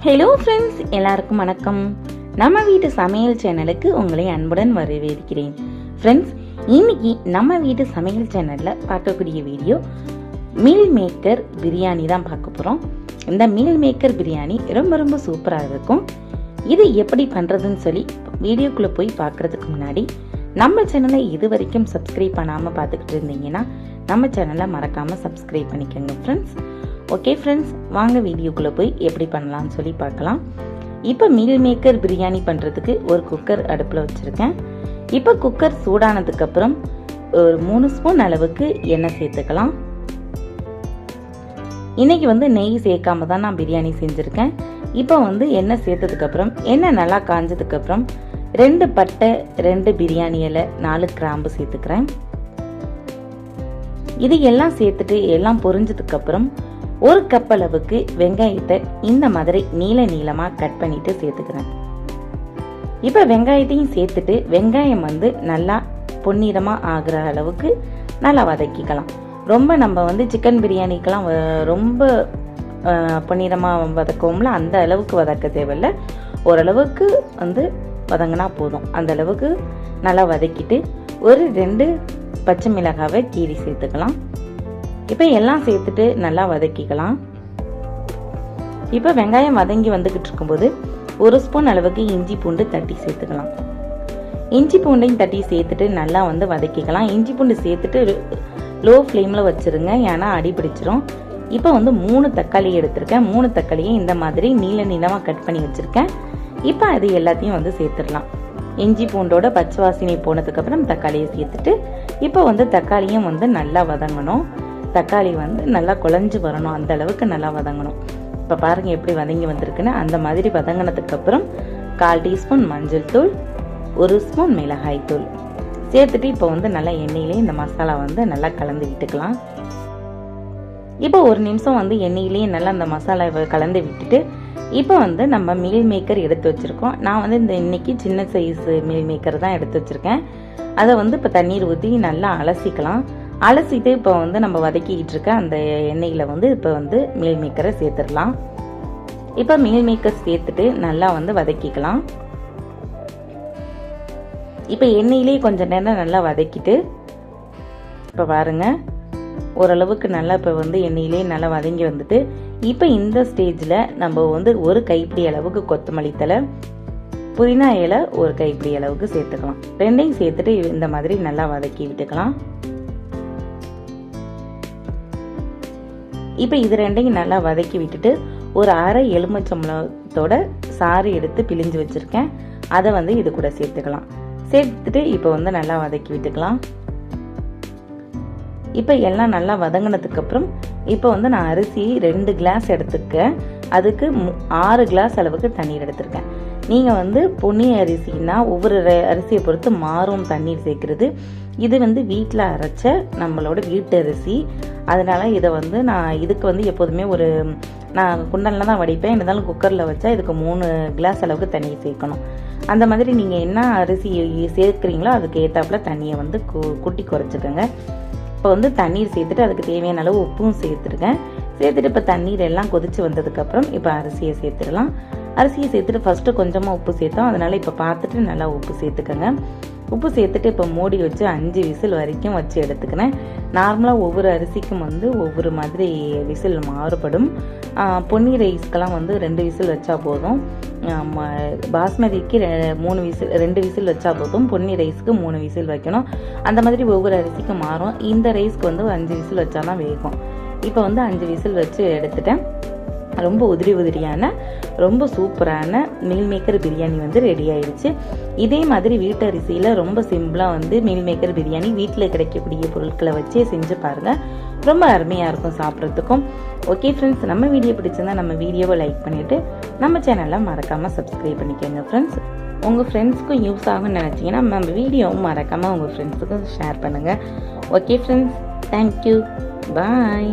Hello friends, எல்லாருக்கும் வணக்கம். நம்ம வீட்டு சமையல் சேனலுக்கு உங்களை அன்புடன் வரவேற்கிறேன். ஃப்ரெண்ட்ஸ், இன்னைக்கு நம்ம வீட்டு சமையல் சேனலில் பார்க்கக்கூடிய வீடியோ மீல் மேக்கர் பிரியாணி தான் பார்க்க போகிறோம். இந்த மீல் மேக்கர் பிரியாணி ரொம்ப ரொம்ப சூப்பராக இருக்கும். இது எப்படி பண்ணுறதுன்னு சொல்லி வீடியோக்குள்ளே போய் பார்க்குறதுக்கு முன்னாடி நம்ம சேனலை இது வரைக்கும் சப்ஸ்கிரைப் பண்ணாமல் பார்த்துக்கிட்டு இருந்தீங்கன்னா நம்ம சேனலை மறக்காமல் சப்ஸ்கிரைப் பண்ணிக்கோங்க ஃப்ரெண்ட்ஸ். ஓகே ஃப்ரெண்ட்ஸ், வாங்க வீடியோக்குள்ளே போய் எப்படி பண்ணலாம்னு சொல்லி பார்க்கலாம். இப்போ மீல் மேக்கர் பிரியாணி பண்ணுறதுக்கு ஒரு குக்கர் அடுப்பில் வச்சுருக்கேன். இப்போ குக்கர் சூடானதுக்கப்புறம் ஒரு 3 ஸ்பூன் அளவுக்கு எண்ணெய் சேர்த்துக்கலாம். இன்னைக்கு நெய் சேர்க்காம தான் நான் பிரியாணி செஞ்சுருக்கேன். இப்போ எண்ணெய் சேர்த்ததுக்கப்புறம் எண்ணெய் நல்லா காஞ்சதுக்கப்புறம் 2 பட்டை, 2 பிரியாணி இலை, 4 கிராம்பு சேர்த்துக்கிறேன். இது எல்லாம் சேர்த்துட்டு எல்லாம் பொரிஞ்சதுக்கப்புறம் 1 கப் அளவுக்கு வெங்காயத்தை இந்த மாதிரி நீளமாக கட் பண்ணிட்டு சேர்த்துக்கிறேன். இப்போ வெங்காயத்தையும் சேர்த்துட்டு வெங்காயம் நல்லா பொன்னிறமாக ஆகிற அளவுக்கு நல்லா வதக்கிக்கலாம். ரொம்ப நம்ம சிக்கன் பிரியாணிக்கெல்லாம் ரொம்ப பொன்னிறமாக வதக்குவோம்ல, அந்த அளவுக்கு வதக்க தேவையில்லை. ஓரளவுக்கு வதங்கினா போதும். அந்த அளவுக்கு நல்லா வதக்கிட்டு ஒரு 2 பச்சை மிளகாவை கீரி சேர்த்துக்கலாம். இப்போ எல்லாம் சேர்த்துட்டு நல்லா வதக்கிக்கலாம். இப்போ வெங்காயம் வதங்கி வந்துக்கிட்டு இருக்கும்போது 1 ஸ்பூன் அளவுக்கு இஞ்சி பூண்டு தட்டி சேர்த்துக்கலாம். இஞ்சி பூண்டையும் தட்டி சேர்த்துட்டு நல்லா வதக்கிக்கலாம். இஞ்சி பூண்டு சேர்த்துட்டு லோ ஃப்ளேமில் வச்சுருங்க, ஏன்னா அடி பிடிச்சிரும். இப்போ 3 தக்காளி எடுத்திருக்கேன். 3 தக்காளியை இந்த மாதிரி நீளமாக கட் பண்ணி வச்சுருக்கேன். இப்போ அது எல்லாத்தையும் சேர்த்துடலாம். இஞ்சி பூண்டோட பச்சை வாசனை போனதுக்கப்புறம் தக்காளியை சேர்த்துட்டு இப்போ தக்காளியும் நல்லா வதங்கணும். தக்காளி நல்லா குழஞ்சு வரணும், அந்த அளவுக்கு நல்லா வதங்கணும். இப்போ பாருங்க எப்படி வதங்கி வந்திருக்குன்னு. அந்த மாதிரி வதங்கினதுக்கு அப்புறம் 1/4 டீஸ்பூன் மஞ்சள் தூள், 1 ஸ்பூன் மிளகாய் தூள் சேர்த்துட்டு இப்போ நல்லா எண்ணெயிலே இந்த மசாலா நல்லா கலந்து விட்டுக்கலாம். இப்போ 1 நிமிஷம் எண்ணெயிலேயே நல்லா அந்த மசாலாவை கலந்து விட்டுட்டு இப்போ நம்ம மீல் மேக்கர் எடுத்து வச்சிருக்கோம். நான் இந்த இன்னைக்கு சின்ன சைஸ் மீல் மேக்கர் தான் எடுத்து வச்சிருக்கேன். அதை இப்போ தண்ணீர் ஊற்றி நல்லா அலசிக்கலாம். அலசிட்டு இப்போ நம்ம வதக்கிக்கிட்டு இருக்க அந்த எண்ணெயில் இப்போ மீல் மேக்கரை சேர்த்துடலாம். இப்போ மீல் மேக்கர் சேர்த்துட்டு நல்லா வதக்கிக்கலாம். இப்போ எண்ணெயிலே கொஞ்சம் நேரம் நல்லா வதக்கிட்டு இப்போ பாருங்க ஓரளவுக்கு நல்லா இப்போ எண்ணெயிலே நல்லா வதங்கி வந்துட்டு இப்போ இந்த ஸ்டேஜில் நம்ம 1 கைப்பிடி அளவுக்கு கொத்தமல்லி தழை, புதினா இலை 1 கைப்பிடி அளவுக்கு சேர்த்துக்கலாம். 2ஐயும் சேர்த்துட்டு இந்த மாதிரி நல்லா வதக்கி விட்டுக்கலாம். இப்போ இது 2ஐயும் நல்லா வதக்கி விட்டுட்டு ஒரு அரை எலுமிச்சம்பழத்தோட சாறு எடுத்து பிழிஞ்சு வச்சுருக்கேன். அதை இது கூட சேர்த்துக்கலாம். சேர்த்துட்டு இப்போ நல்லா வதக்கி விட்டுக்கலாம். இப்போ எல்லாம் நல்லா வதங்கினதுக்கப்புறம் இப்போ நான் அரிசி 2 கிளாஸ் எடுத்துருக்கேன். அதுக்கு 6 கிளாஸ் அளவுக்கு தண்ணீர் எடுத்திருக்கேன். நீங்கள் பொன்னி அரிசின்னா ஒவ்வொரு அரிசியை பொறுத்து மாறும் தண்ணீர் சேர்க்கறது. இது வீட்டில் அரைச்ச நம்மளோட வீட்டு அரிசி. அதனால இதை நான் இதுக்கு எப்போதுமே நான் குண்டலில் தான் வடிப்பேன். இருந்தாலும் குக்கரில் வச்சா இதுக்கு 3 கிளாஸ் அளவுக்கு தண்ணி சேர்க்கணும். அந்த மாதிரி நீங்கள் என்ன அரிசி சேர்க்குறீங்களோ அதுக்கு ஏற்றாப்புல தண்ணியை கூட்டி குறைச்சிக்கோங்க. இப்போ தண்ணீர் சேர்த்துட்டு அதுக்கு தேவையான அளவு உப்பும் சேர்த்துருக்கேன். சேர்த்துட்டு இப்போ தண்ணீர் எல்லாம் கொதிச்சு வந்ததுக்கப்புறம் இப்போ அரிசியை சேர்த்துடலாம். அரிசியை சேர்த்துட்டு ஃபஸ்ட்டு கொஞ்சமாக உப்பு சேர்த்தோம், அதனால் இப்போ பார்த்துட்டு நல்லா உப்பு சேர்த்துக்கோங்க. உப்பு சேர்த்துட்டு இப்போ மூடி வச்சு 5 விசில் வரைக்கும் வச்சு எடுத்துக்கினேன். நார்மலாக ஒவ்வொரு அரிசிக்கும் ஒவ்வொரு மாதிரி விசில் மாறுபடும். பொன்னி ரைஸ்க்கெல்லாம் 2 விசில் வச்சா போதும். பாஸ்மதிக்கு 2 விசில் வச்சா போதும். பொன்னி ரைஸ்க்கு 3 விசில் வைக்கணும். அந்த மாதிரி ஒவ்வொரு அரிசிக்கும் மாறும். இந்த ரைஸ்க்கு 5 விசில் வச்சா தான் வேகும். இப்போ 5 விசில் வச்சு எடுத்துட்டேன். ரொம்ப உதிரியான ரொம்ப சூப்பரான மீல் மேக்கர் பிரியாணி ரெடி ஆயிடுச்சு. இதே மாதிரி வீட்டு அரிசியில் ரொம்ப சிம்பிளாக மீல் மேக்கர் பிரியாணி வீட்டில் கிடைக்கக்கூடிய பொருட்களை வச்சே செஞ்சு பாருங்கள். ரொம்ப அருமையாக இருக்கும் சாப்பிட்றதுக்கும். ஓகே ஃப்ரெண்ட்ஸ், நம்ம வீடியோ பிடிச்சிருந்தா நம்ம வீடியோவை லைக் பண்ணிவிட்டு நம்ம சேனலை மறக்காமல் சப்ஸ்கிரைப் பண்ணிக்கோங்க ஃப்ரெண்ட்ஸ். உங்கள் ஃப்ரெண்ட்ஸ்க்கும் யூஸ் ஆகும்னு நினச்சிங்கன்னா நம்ம வீடியோவும் மறக்காமல் உங்கள் ஃப்ரெண்ட்ஸுக்கும் ஷேர் பண்ணுங்கள். ஓகே ஃப்ரெண்ட்ஸ், தேங்க்யூ, பாய்.